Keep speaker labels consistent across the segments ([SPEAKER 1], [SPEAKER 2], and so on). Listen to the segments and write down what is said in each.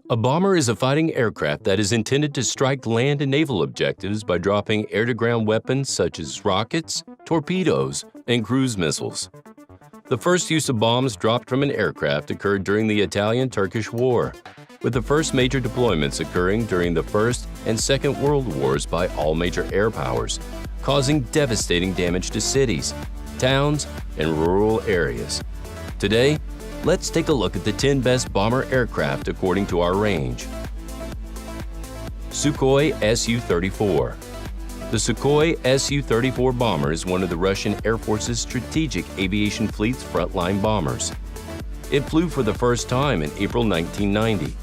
[SPEAKER 1] A bomber is a fighting aircraft that is intended to strike land and naval objectives by dropping air-to-ground weapons such as rockets, torpedoes, and cruise missiles. The first use of bombs dropped from an aircraft occurred during the Italian-Turkish War, with the first major deployments occurring during the First and Second World Wars by all major air powers, causing devastating damage to cities, towns, and rural areas. Today, let's take a look at the 10 best bomber aircraft according to our range. Sukhoi Su-34. The Sukhoi Su-34 bomber is one of the Russian Air Force's strategic aviation fleet's frontline bombers. It flew for the first time in April 1990,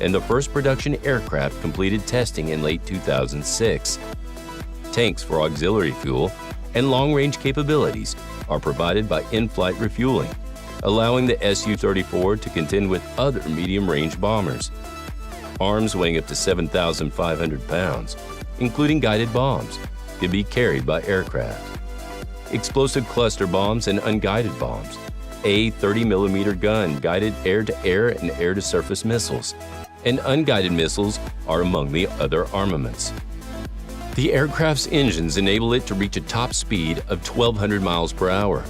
[SPEAKER 1] and the first production aircraft completed testing in late 2006. Tanks for auxiliary fuel and long-range capabilities are provided by in-flight refueling, allowing the Su-34 to contend with other medium-range bombers. Arms weighing up to 7,500 pounds, including guided bombs, can be carried by aircraft. Explosive cluster bombs and unguided bombs, a 30mm gun guided air-to-air and air-to-surface missiles, and unguided missiles are among the other armaments. The aircraft's engines enable it to reach a top speed of 1,200 miles per hour,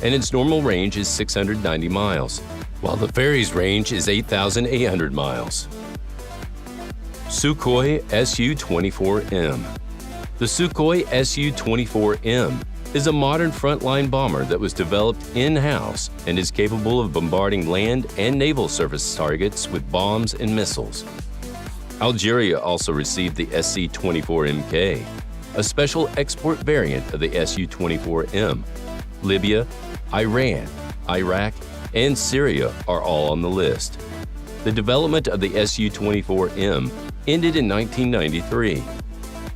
[SPEAKER 1] and its normal range is 690 miles, while the ferry's range is 8,800 miles. Sukhoi Su-24M. The Sukhoi Su-24M is a modern frontline bomber that was developed in-house and is capable of bombarding land and naval surface targets with bombs and missiles. Algeria also received the SC-24MK, a special export variant of the Su-24M. Libya, Iran, Iraq, and Syria are all on the list. The development of the Su-24M ended in 1993.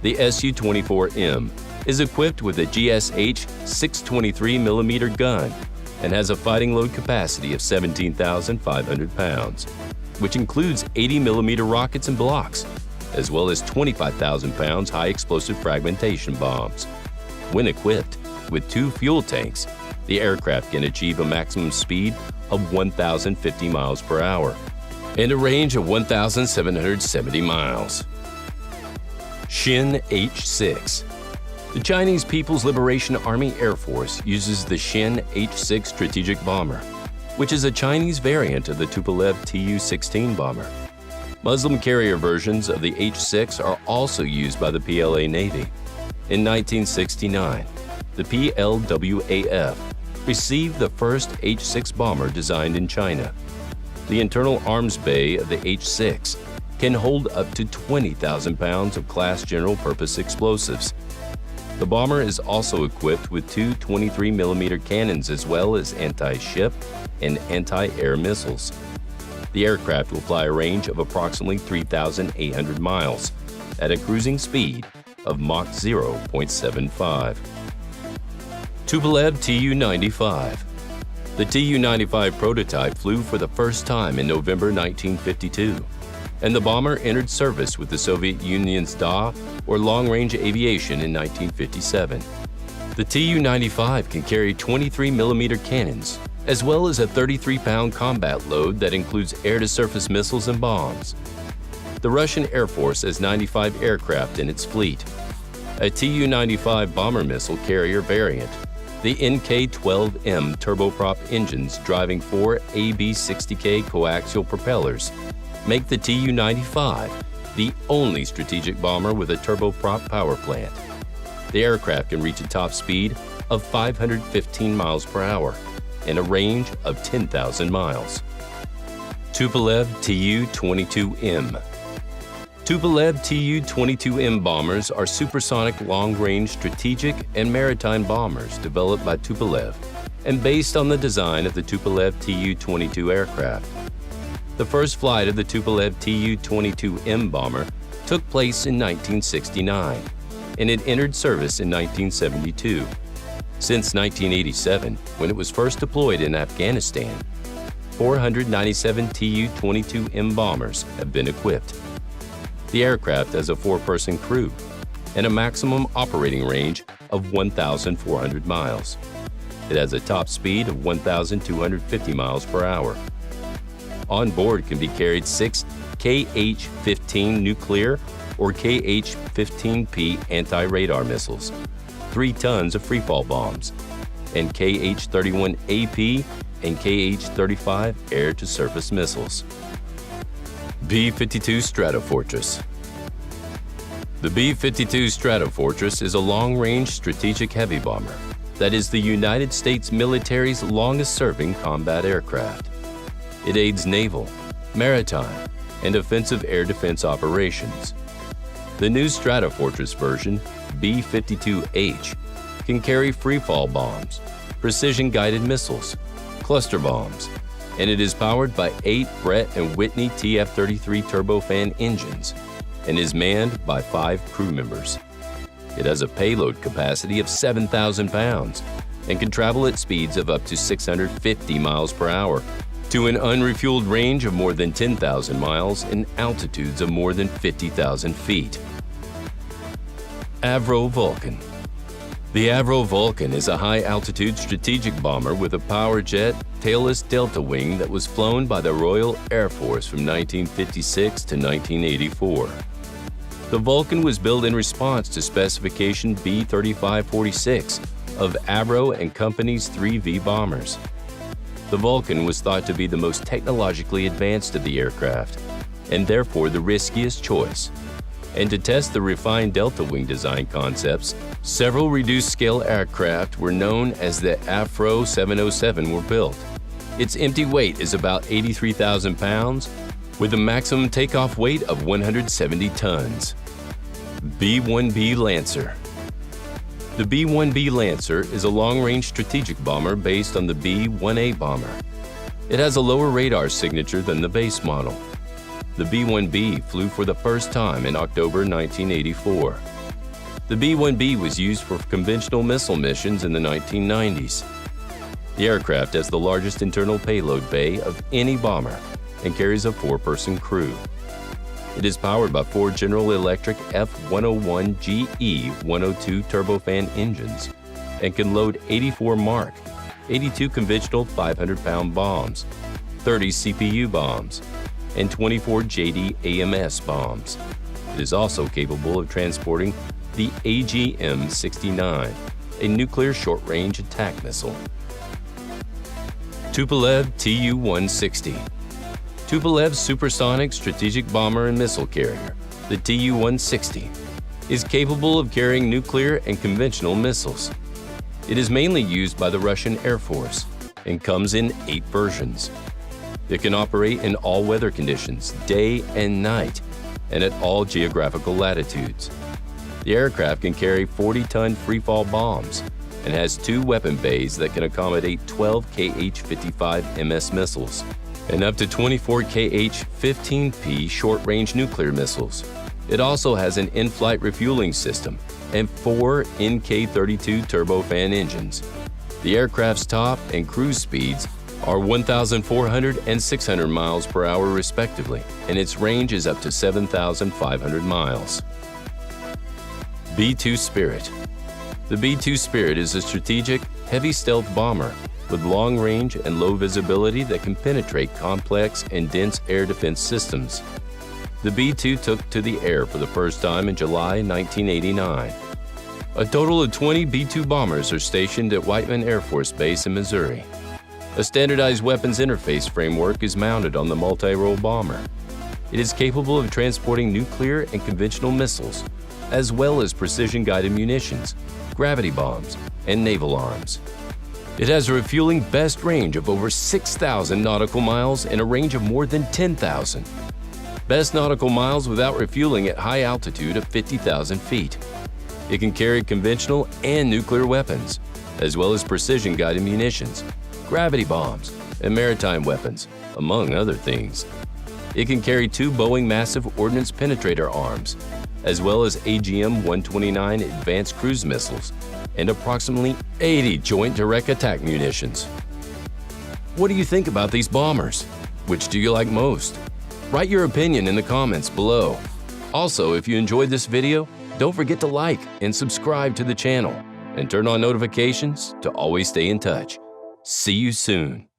[SPEAKER 1] The Su-24M is equipped with a GSH 623mm gun and has a fighting load capacity of 17,500 pounds, which includes 80mm rockets and blocks, as well as 25,000 pounds high-explosive fragmentation bombs. When equipped with 2 fuel tanks, the aircraft can achieve a maximum speed of 1,050 miles per hour and a range of 1,770 miles. Shin H-6. The Chinese People's Liberation Army Air Force uses the Shin H-6 strategic bomber, which is a Chinese variant of the Tupolev Tu-16 bomber. Muslim carrier versions of the H-6 are also used by the PLA Navy. In 1969, the PLWAF received the first H-6 bomber designed in China. The internal arms bay of the H-6 can hold up to 20,000 pounds of Class General Purpose explosives. The bomber is also equipped with 2 23mm cannons as well as anti-ship and anti-air missiles. The aircraft will fly a range of approximately 3,800 miles at a cruising speed of Mach 0.75. Tupolev Tu-95. The Tu-95 prototype flew for the first time in November 1952, and the bomber entered service with the Soviet Union's DA, or long-range aviation, in 1957. The Tu-95 can carry 23mm cannons, as well as a 33-pound combat load that includes air-to-surface missiles and bombs. The Russian Air Force has 95 aircraft in its fleet. A Tu-95 bomber missile carrier variant, the NK-12M turboprop engines driving 4 AB-60K coaxial propellers, make the Tu-95 the only strategic bomber with a turboprop power plant. The aircraft can reach a top speed of 515 miles per hour and a range of 10,000 miles. Tupolev Tu-22M. Tupolev Tu-22M bombers are supersonic long-range strategic and maritime bombers developed by Tupolev and based on the design of the Tupolev Tu-22 aircraft. The first flight of the Tupolev Tu-22M bomber took place in 1969, and it entered service in 1972. Since 1987, when it was first deployed in Afghanistan, 497 Tu-22M bombers have been equipped. The aircraft has a 4-person crew and a maximum operating range of 1,400 miles. It has a top speed of 1,250 miles per hour. On board can be carried 6 KH-15 nuclear or KH-15P anti-radar missiles, 3 tons of freefall bombs, and KH-31AP and KH-35 air-to-surface missiles. B-52 Stratofortress. The B-52 Stratofortress is a long-range strategic heavy bomber that is the United States military's longest-serving combat aircraft. It aids naval, maritime, and offensive air defense operations. The new Stratofortress version, B-52H, can carry freefall bombs, precision-guided missiles, cluster bombs, and it is powered by 8 Brett & Whitney TF-33 turbofan engines and is manned by 5 crew members. It has a payload capacity of 7,000 pounds and can travel at speeds of up to 650 miles per hour to an unrefueled range of more than 10,000 miles and altitudes of more than 50,000 feet. Avro Vulcan. The Avro Vulcan is a high-altitude strategic bomber with a power jet, tailless delta wing that was flown by the Royal Air Force from 1956 to 1984. The Vulcan was built in response to specification B-3546 of Avro and Company's 3V bombers. The Vulcan was thought to be the most technologically advanced of the aircraft, and therefore the riskiest choice. And to test the refined delta wing design concepts, several reduced-scale aircraft were known as the Afro 707 were built. Its empty weight is about 83,000 pounds, with a maximum takeoff weight of 170 tons. B-1B Lancer. The B-1B Lancer is a long-range strategic bomber based on the B-1A bomber. It has a lower radar signature than the base model. The B-1B flew for the first time in October 1984. The B-1B was used for conventional missile missions in the 1990s. The aircraft has the largest internal payload bay of any bomber and carries a 4-person crew. It is powered by 4 General Electric F-101GE-102 turbofan engines and can load 84 Mark, 82 conventional 500-pound bombs, 30 CPU bombs, and 24 JD AMS bombs. It is also capable of transporting the AGM-69, a nuclear short-range attack missile. Tupolev Tu-160. Tupolev's supersonic strategic bomber and missile carrier, the Tu-160, is capable of carrying nuclear and conventional missiles. It is mainly used by the Russian Air Force and comes in 8 versions. It can operate in all weather conditions, day and night, and at all geographical latitudes. The aircraft can carry 40-ton freefall bombs and has 2 weapon bays that can accommodate 12 KH-55 MS missiles and up to 24 KH-15P short-range nuclear missiles. It also has an in-flight refueling system and 4 NK-32 turbofan engines. The aircraft's top and cruise speeds are 1,400 and 600 miles per hour respectively, and its range is up to 7,500 miles. B-2 Spirit. The B-2 Spirit is a strategic, heavy stealth bomber with long range and low visibility that can penetrate complex and dense air defense systems. The B-2 took to the air for the first time in July 1989. A total of 20 B-2 bombers are stationed at Whiteman Air Force Base in Missouri. A standardized weapons interface framework is mounted on the multi-role bomber. It is capable of transporting nuclear and conventional missiles, as well as precision-guided munitions, gravity bombs, and naval arms. It has a refueling best range of over 6,000 nautical miles and a range of more than 10,000. Best nautical miles without refueling at high altitude of 50,000 feet. It can carry conventional and nuclear weapons, as well as precision-guided munitions, gravity bombs, and maritime weapons, among other things. It can carry 2 Boeing Massive Ordnance Penetrator arms, as well as AGM-129 advanced cruise missiles, and approximately 80 Joint Direct Attack munitions. What do you think about these bombers? Which do you like most? Write your opinion in the comments below. Also, if you enjoyed this video, don't forget to like and subscribe to the channel, and turn on notifications to always stay in touch. See you soon.